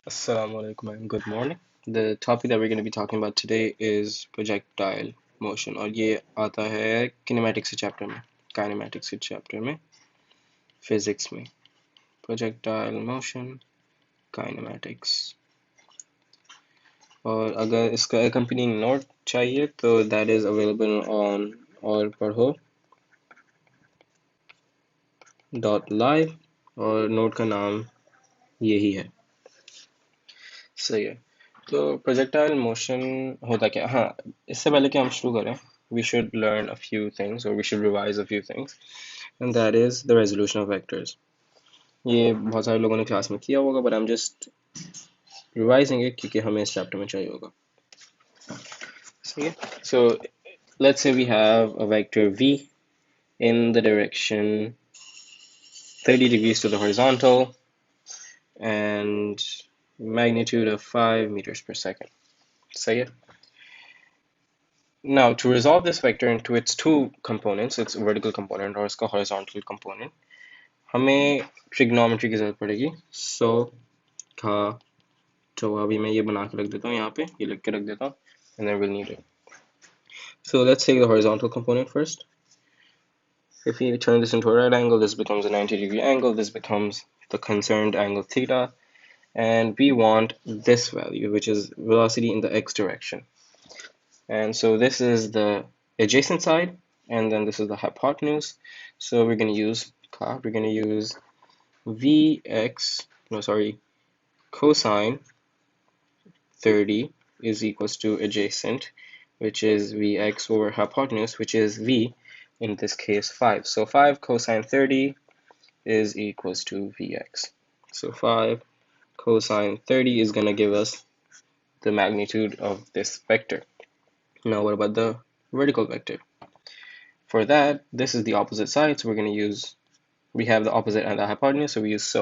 Assalamu alaikum and good morning. The topic that we're going to be talking about today is projectile motion और ये आता है kinematics के chapter में, kinematics के chapter में, physics में, projectile motion, kinematics. और अगर इसका accompanying note चाहिए तो that is available on AurParho.live और note का नाम यही है. सही है. तो प्रोजेक्टाइल मोशन होता क्या? हाँ, इससे पहले कि हम शुरू करें, we should learn a few things or we should revise a few things, and that is the resolution of vectors. ये बहुत सारे लोगों ने क्लास में किया होगा, but I'm just revising it क्योंकि हमें इस चैप्टर में चाहिए होगा. सही है. So let's say we have a vector v in the direction 30 degrees to the horizontal and magnitude of 5 meters per second. सही है. Now, to resolve this vector into its two components, its vertical component और इसका horizontal component, हमें trigonometry की जरूरत पड़ेगी. So, अभी मैं ये बना के रख देता हूँ यहाँ पे, ये लिख के रख देता हूँ, and then we'll need it. So let's take the horizontal component first. If we turn this into a right angle, this becomes a 90-degree angle. This becomes the concerned angle theta, and we want this value, which is velocity in the x direction. And so this is the adjacent side, and then this is the hypotenuse. So we're going to use cosine 30 is equals to adjacent, which is Vx over hypotenuse, which is V, in this case 5. So 5 cosine 30 is equals to Vx. So 5 cosine 30 is going to give us the magnitude of this vector. Now what about the vertical vector? For that, this is the opposite side, so we have the opposite and the hypotenuse, so we use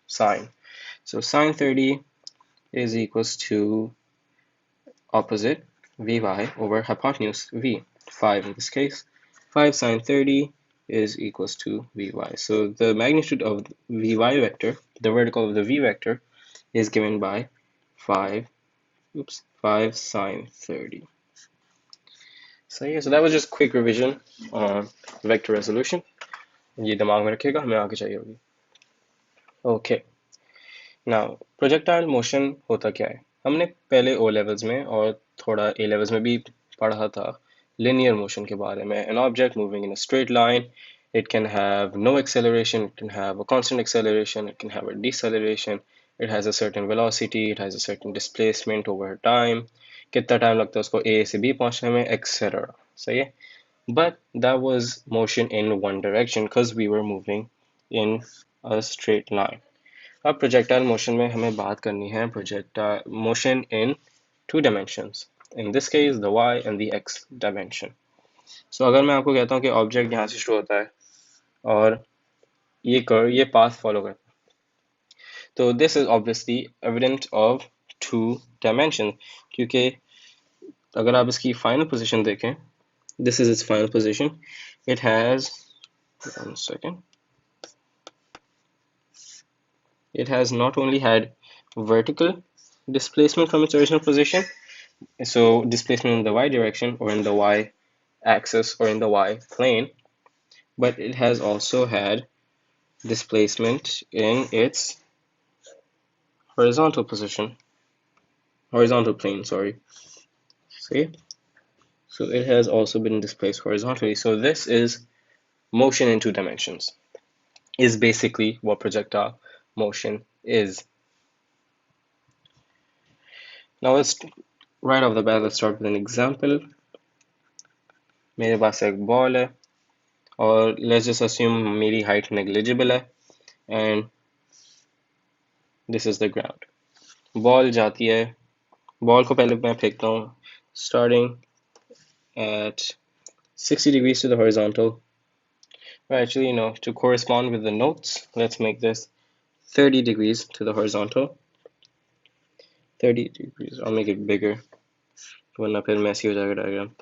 sine. So sine 30 is equals to opposite Vy over hypotenuse V, 5 in this case. 5 sine 30 is equals to Vy. So the magnitude of the Vy vector, the vertical of the V vector, is given by 5 sine 30. So yeah, so that was just quick revision on vector resolution. ये दिमाग में रखिएगा, हमें आगे चाहिए होगी. Okay. Now, projectile motion होता क्या है? हमने पहले O levels में और थोड़ा A levels में भी पढ़ा था linear motion के बारे में. An object moving in a straight line, it can have no acceleration, it can have a constant acceleration, it can have a deceleration, it has a certain velocity, it has a certain displacement over time. कितना time लगता है उसको A से B पहुंचने में, etc. सही है? But that was motion in one direction because we were moving in a straight line. अब projectile motion में हमें बात करनी है projectile motion in two dimensions. In this case, the y and the x dimension. So अगर मैं आपको कहता हूँ कि object यहाँ से शुरू होता है और ये path follow करता है, तो this is obviously evident of two dimensions क्योंकि अगर आप इसकी final position देखें, this is its final position. It has, one second. It has not only had vertical displacement from its original position, so displacement in the y direction or in the y axis or in the y plane, but it has also had displacement in its horizontal plane, sorry. See? So it has also been displaced horizontally. So this is motion in two dimensions, is basically what projectile motion is. Now right off the bat, let's start with an example. मेरे पास एक ball है और let's just assume मेरी height negligible है and this is the ground. Ball जाती है, ball को पहले मैं फेंकता हूँ starting at 60 degrees to the horizontal. Well, actually, to correspond with the notes, let's make this 30 degrees to the horizontal. 30 degrees, I'll make it bigger वरना फिर messy हो जाएगा diagram.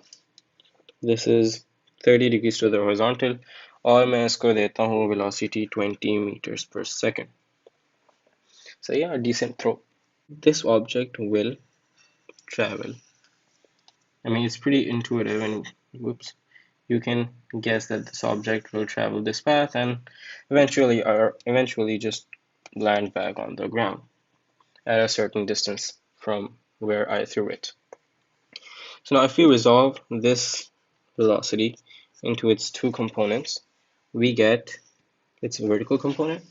This is 30 degrees to the horizontal और मैं इसको देता हूँ velocity 20 meters per second. So yeah, a decent throw. this object will travel. I mean, it's pretty intuitive, and whoops, you can guess that this object will travel this path and eventually just land back on the ground at a certain distance from where I threw it. So now if we resolve this velocity into its two components, we get its vertical component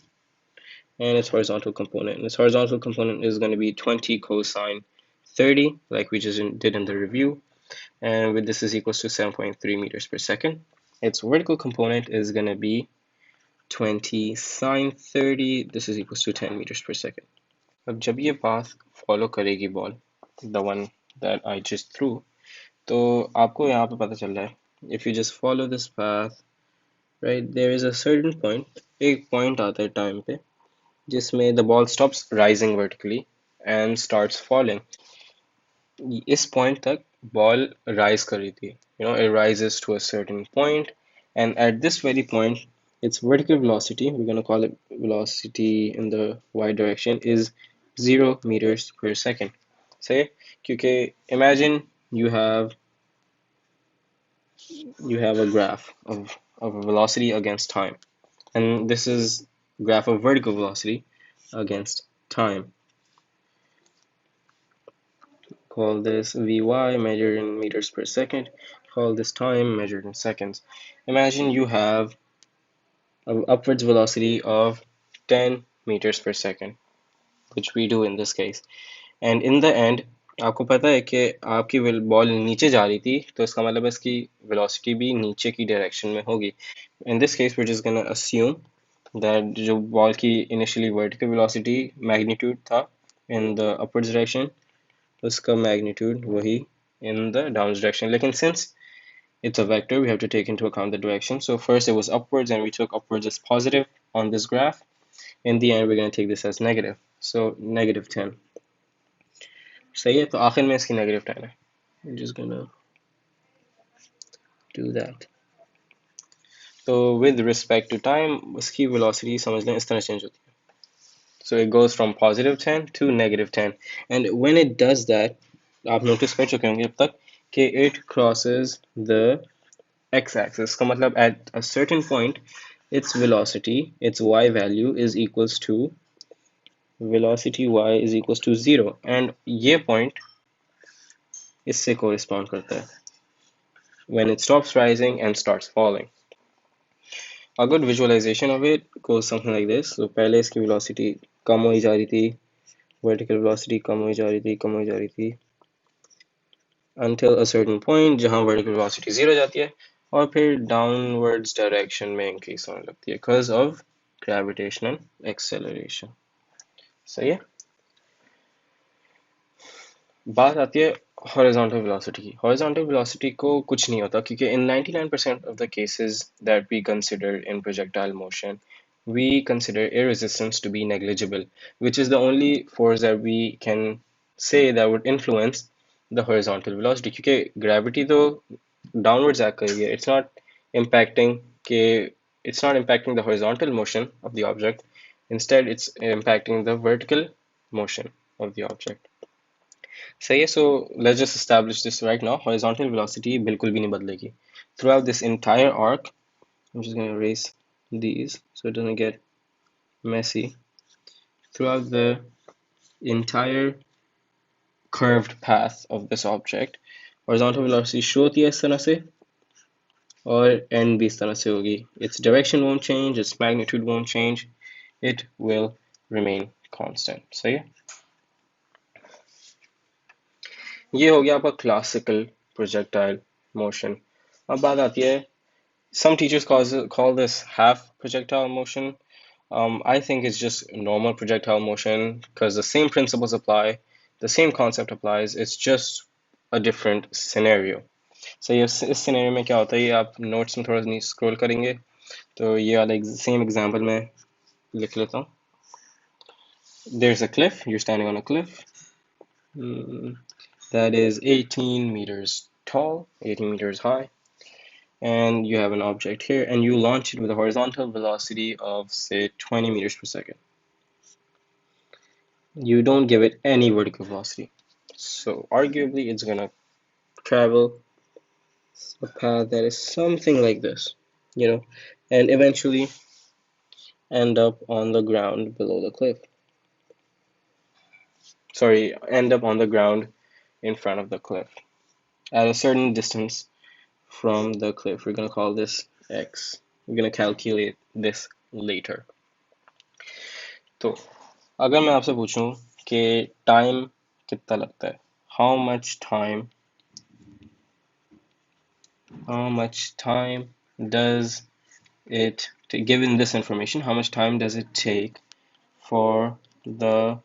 and its horizontal component. And its horizontal component is going to be 20 cosine 30, like we just did in the review, and with this is equals to 7.3 meters per second. Its vertical component is going to be 20 sine 30, this is equals to 10 meters per second. अब जब ये path follow करेगी ball, the one that I just threw, तो आपको यहाँ पे पता चल रहा है if you just follow this path, right, there is a certain point, एक point आता है time पे जिसमें the ball stops rising vertically and starts falling. इस point तक ball rise कर रही थी, it rises to a certain point, and at this very point its vertical velocity, we're going to call it velocity in the y direction, is 0 meters per second. Say, क्योंकि imagine you have a graph of a velocity against time, and this is graph of vertical velocity against time. Call this Vy measured in meters per second. Call this time measured in seconds. Imagine you have an upwards velocity of 10 meters per second, which we do in this case. And in the end, आपको पता है कि आपकी ball नीचे जा रही थी, तो इसका मतलब इसकी velocity भी नीचे की direction में होगी. In this case, we're just gonna assume that जो बॉल की initially vertical velocity magnitude था in the upwards direction, उसका magnitude वही in the downwards direction. लेकिन since it's a vector, we have to take into account the direction. So first it was upwards, and we took upwards as positive on this graph. In the end, we're going to take this as negative. So negative 10. सही है, तो आखिर में इसकी negative 10 है. I'm just gonna do that. So with respect to time, उसकी velocity समझ लें इस तरह change होती है. So it goes from positive 10 to negative 10. And when it does that, आप notice कर चुके होंगे अब तक कि it crosses the x-axis. का मतलब at a certain point, its velocity, its y value is equals to velocity y is equals to 0, and ये point इससे correspond करता है when it stops rising and starts falling. A good visualization of it goes something like this. So पहले इसकी velocity कम होई जा रही थी, vertical velocity कम होई जा रही थी until a certain point जहाँ vertical velocity 0 जाती है और फिर downwards direction में increase होने लगती है because of gravitational acceleration. सही है? बात आती है horizontal velocity की. Horizontal velocity को कुछ नहीं होता क्योंकि in 99% of the cases that we consider in projectile motion, we consider air resistance to be negligible, which is the only force that we can say that would influence the horizontal velocity. क्योंकि gravity तो downwards act कर रही है, it's not impacting the horizontal motion of the object. Instead, it's impacting the vertical motion of the object. सही है, so let's just establish this right now. Horizontal velocity बिल्कुल भी नहीं बदलेगी. Throughout this entire arc, I'm just going to erase these so it doesn't get messy. Throughout the entire curved path of this object, horizontal velocity show होती है इस तरह से और end भी इस तरह से होगी. Its direction won't change, its magnitude won't change, it will remain constant. सही है? ये हो गया आपका classical projectile motion. अब बात आती है, some teachers call this half projectile motion. I think it's just normal projectile motion because the same principles apply, the same concept applies, it's just a different scenario. So इस scenario में क्या होता है, ये आप notes में थोड़ा नीचे scroll करेंगे तो ये वाला same example मैं लिख लेता हूँ. There's a cliff, you're standing on a cliff that is 18 meters tall, 18 meters high, and you have an object here and you launch it with a horizontal velocity of say 20 meters per second. you don't give it any vertical velocity. So arguably it's gonna travel a path that is something like this, and eventually end up on the ground below the cliff. Sorry, end up on the ground in front of the cliff at a certain distance from the cliff. We're going to call this x. We're going to calculate this later. तो अगर मैं आपसे पूछूं कि time कितना लगता है, how much time does it given this information, how much time does it take for the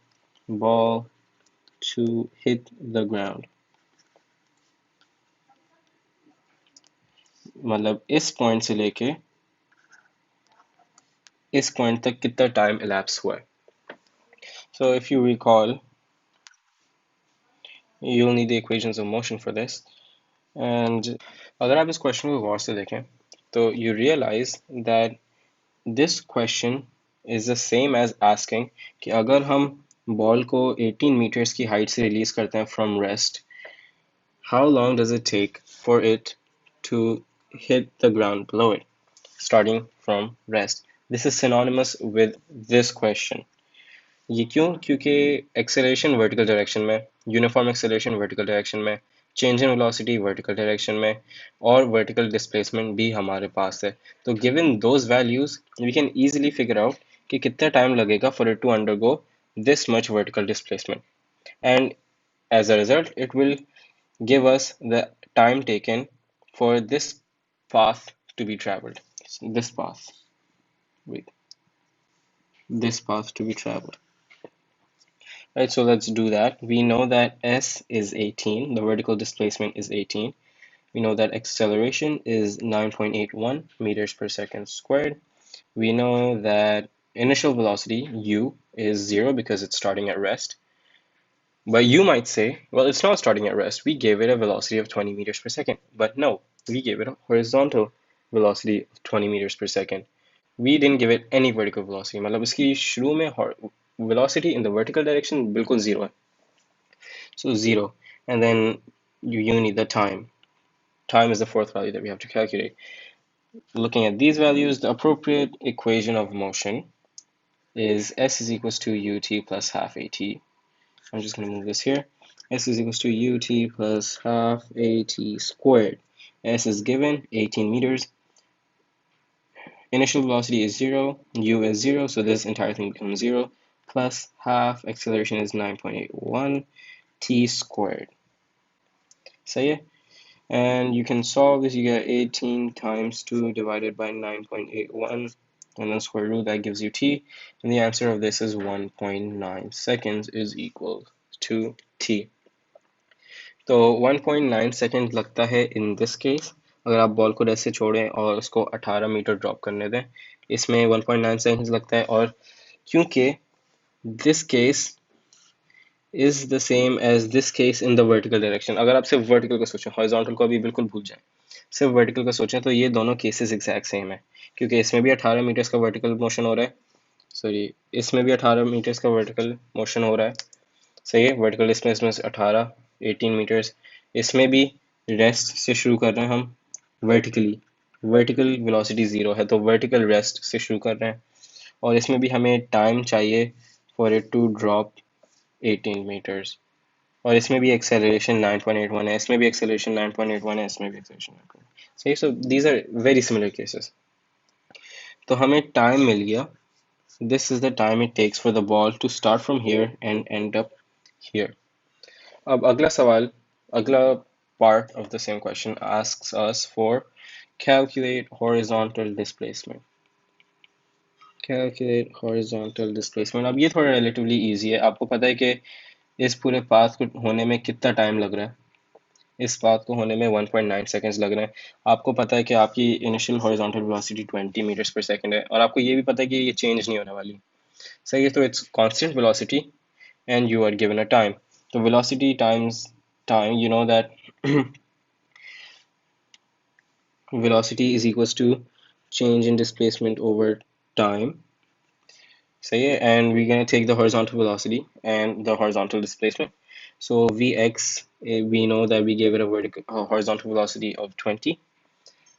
ball to hit the ground? मतलब इस पॉइंट से लेके इस पॉइंट तक कितना टाइम elapse हुआ है. So if you recall, you'll need the equations of motion for this. And अगर आप इस क्वेश्चन को गौर से देखें तो you realize that this question is the same as asking कि अगर हम बॉल को 18 meters की हाइट से रिलीज करते हैं from rest, how long does it take for it to hit the ground below it, starting from rest? This is synonymous with this question. ये क्यों? क्योंकि एक्सेलरेशन वर्टिकल डायरेक्शन में, uniform acceleration vertical direction में, change in velocity vertical direction में, और vertical displacement भी हमारे पास है. तो given those values we can easily figure out कि कितना टाइम लगेगा for it to undergo this much vertical displacement, and as a result it will give us the time taken for this path to be traveled. This path, wait, this path to be traveled. Right, so let's do that. We know that S is 18, the vertical displacement is 18. We know that acceleration is 9.81 meters per second squared. We know that initial velocity, u, is 0 because it's starting at rest. But you might say, well, it's not starting at rest. We gave it a velocity of 20 meters per second. But no, we gave it a horizontal velocity of 20 meters per second. We didn't give it any vertical velocity. मतलब इसकी शुरू में velocity in the vertical direction बिल्कुल 0 है. So 0, and then you need the time. Time is the fourth value that we have to calculate. Looking at these values, the appropriate equation of motion is S is equals to ut plus half at. I'm just going to move this here. S is equals to ut plus half at squared. S is given, 18 meters. Initial velocity is 0, u is 0, so this entire thing becomes 0, plus half acceleration is 9.81 t squared. सही है? And you can solve this. You get 18 times 2 divided by 9.81, and then square root, that gives you t, and the answer of this is 1.9 seconds is equal to t. तो 1.9 second लगता है in this case अगर आप ball को rest से छोड़ें और उसको 18 मीटर ड्रॉप करने दें, इसमें 1.9 सेकेंड्स लगता है. और क्योंकि this case is the same as this case in the vertical direction. अगर आप सिर्फ वर्टिकल का सोचें, हॉरिजॉन्टल को अभी बिल्कुल भूल जाएं, सिर्फ वर्टिकल का सोचें, तो ये दोनों केसेस एग्जैक्ट सेम है, क्योंकि इसमें भी 18 मीटर्स का वर्टिकल मोशन हो रहा है. सॉरी, इसमें भी 18 मीटर्स का वर्टिकल मोशन हो रहा है. सही है, वर्टिकल डिस्प्लेसमेंट 18 मीटर्स. इसमें भी रेस्ट से शुरू कर रहे हैं हम वर्टिकली, वर्टिकल वेलोसिटी 0 है तो वर्टिकल रेस्ट से शुरू कर रहे हैं, और इसमें भी हमें टाइम चाहिए for it to drop 18 meters. और इसमें भी एक्सेलरेशन 9.81 है, इसमें भी एक्सेलरेशन 9.81 है, इसमें भी एक्सेलरेशन 9.81. सही. So these are very similar cases. तो हमें टाइम मिल गया. This is the time it takes for the ball to start from here and end up here. अब अगला सवाल, अगला part of the same question asks us for calculate horizontal displacement. Calculate horizontal displacement. अब ये थोड़ा relatively easy है. आपको पता है कि इस पूरे पाथ को होने में कितना टाइम लग रहा है. इस पाथ को होने में 1.9 सेकेंड्स लग रहे हैं. आपको पता है कि आपकी इनिशियल हॉरिजॉन्टल वेलोसिटी 20 मीटर्स पर सेकंड है, और आपको ये भी पता है कि ये चेंज नहीं होने वाली. सही है, तो it's constant velocity and you are given a time. तो velocity times time, you know that velocity is equals to change in displacement over time. So yeah, and we're gonna take the horizontal velocity and the horizontal displacement. So Vx, we know that we gave it a vertical horizontal velocity of 20,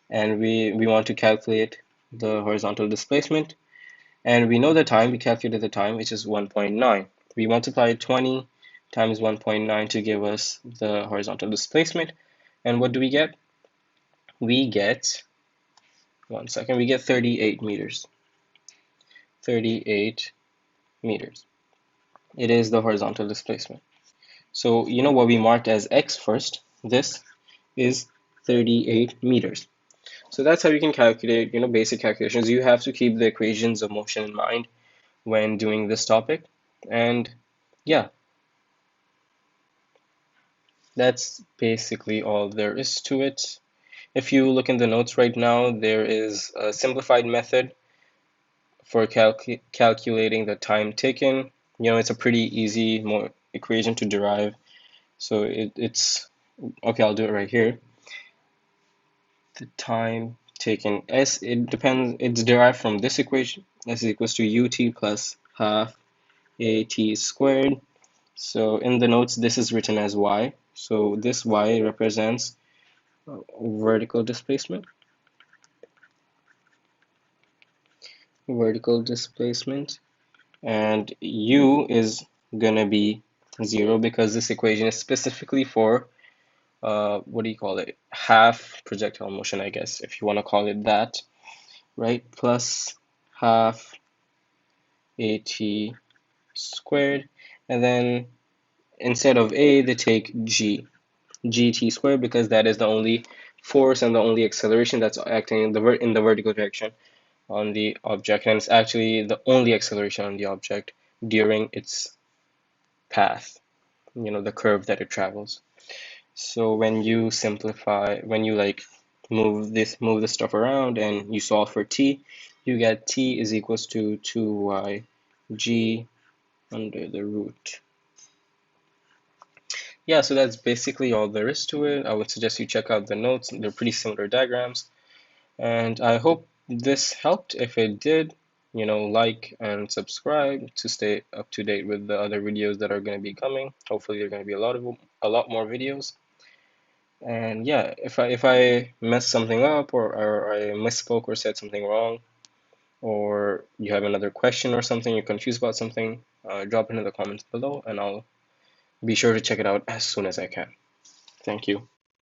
and we want to calculate the horizontal displacement, and we know the time. We calculated the time, which is 1.9. We multiply 20 times 1.9 to give us the horizontal displacement, and what do we get? We get, one second, we get 38 meters. 38 meters. It is the horizontal displacement. So you know what we marked as x first? This is 38 meters. So that's how you can calculate, basic calculations. You have to keep the equations of motion in mind when doing this topic. And yeah, that's basically all there is to it. If you look in the notes right now, there is a simplified method for calculating the time taken. It's a pretty easy equation to derive. So it's okay, I'll do it right here. The time taken, it's derived from this equation. S is equals to ut plus half at squared. So in the notes, this is written as y. So this y represents vertical displacement. Vertical displacement. And u is gonna be 0 because this equation is specifically for what do you call it? Half projectile motion, I guess, if you want to call it that, right? Plus half at squared, and then instead of a, they take gt squared, because that is the only force and the only acceleration that's acting in the vertical direction on the object, and it's actually the only acceleration on the object during its path, the curve that it travels. So when you simplify, when you like move the stuff around and you solve for t, you get t is equals to 2y g under the root. Yeah, so that's basically all there is to it. I would suggest you check out the notes. They're pretty similar diagrams. And I hope this helped. If it did, like and subscribe to stay up to date with the other videos that are going to be coming. Hopefully, there are going to be a lot more videos. And yeah, if I messed something up, or I misspoke or said something wrong, or you have another question or something, you're confused about something, drop it in the comments below, and I'll be sure to check it out as soon as I can. Thank you.